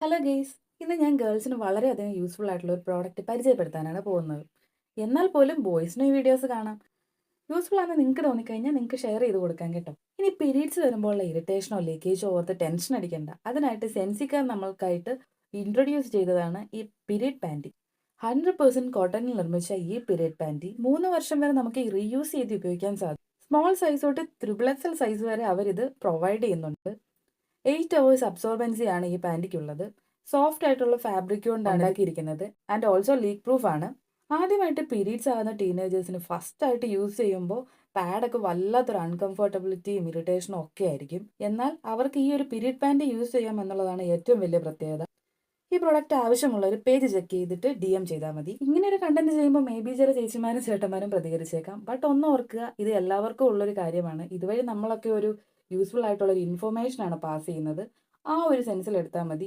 Hello guys, ഇന്ന് ഞാൻ ഗേൾസിന് വളരെയധികം യൂസ്ഫുൾ ആയിട്ടുള്ള ഒരു പ്രോഡക്റ്റ് പരിചയപ്പെടുത്താനാണ് പോകുന്നത്. എന്നാൽ പോലും ബോയ്സിനും ഈ വീഡിയോസ് കാണാം. യൂസ്ഫുൾ ആണെന്ന് നിങ്ങൾക്ക് തോന്നിക്കഴിഞ്ഞാൽ നിങ്ങൾക്ക് ഷെയർ ചെയ്ത് കൊടുക്കാം കേട്ടോ. ഇനി പീരീഡ്സ് വരുമ്പോഴുള്ള ഇറിറ്റേഷനോ ലീക്കേജോ ഓർത്ത് ടെൻഷൻ അടിക്കേണ്ട. അതിനായിട്ട് സെൻസിക്കാർ നമ്മൾക്കായിട്ട് ഇൻട്രൊഡ്യൂസ് ചെയ്തതാണ് ഈ പീരീഡ് പാൻറ്റി. 100% കോട്ടണിൽ നിർമ്മിച്ച ഈ പീരീഡ് പാൻറ്റി 3 വർഷം വരെ നമുക്ക് റീയൂസ് ചെയ്ത് ഉപയോഗിക്കാൻ സാധിക്കും. സ്മോൾ സൈസ് തൊട്ട് ത്രിബിൾ എക്സൽ സൈസ് വരെ അവരിത് പ്രൊവൈഡ് ചെയ്യുന്നുണ്ട്. 8 hours അബ്സോർബൻസി ആണ് ഈ പാൻറ്റിക്കുള്ളത്. സോഫ്റ്റ് ആയിട്ടുള്ള ഫാബ്രിക് കൊണ്ടാണ് ഉണ്ടാക്കിയിരിക്കുന്നത് ആൻഡ് ഓൾസോ ലീക്ക് പ്രൂഫ് ആണ്. ആദ്യമായിട്ട് പീരീഡ്സ് ആകുന്ന ടീനേജേഴ്സിന് ഫസ്റ്റ് ആയിട്ട് യൂസ് ചെയ്യുമ്പോൾ പാഡൊക്കെ വല്ലാത്തൊരു അൺകംഫർട്ടബിലിറ്റിയും ഇറിറ്റേഷനും ഒക്കെ ആയിരിക്കും. എന്നാൽ അവർക്ക് ഈ ഒരു പീരീഡ് പാൻറ് യൂസ് ചെയ്യാം എന്നുള്ളതാണ് ഏറ്റവും വലിയ പ്രത്യേകത. ഈ പ്രൊഡക്റ്റ് ആവശ്യമുള്ളവർ പേജ് ചെക്ക് ചെയ്തിട്ട് DM ചെയ്താൽ മതി. ഇങ്ങനെ ഒരു കണ്ടന്റ് ചെയ്യുമ്പോൾ മേ ബി ചില ചേച്ചിമാരും ചേട്ടന്മാരും പ്രതികരിച്ചേക്കാം. ബട്ട് ഒന്ന് ഓർക്കുക, ഇത് എല്ലാവർക്കും ഉള്ളൊരു കാര്യമാണ്. ഇതുവഴി നമ്മളൊക്കെ ഒരു യൂസ്ഫുൾ ആയിട്ടുള്ള ഒരു ഇൻഫർമേഷൻ ആണ് പാസ് ചെയ്യുന്നത്. ആ ഒരു സെൻസിൽ എടുത്താൽ മതി.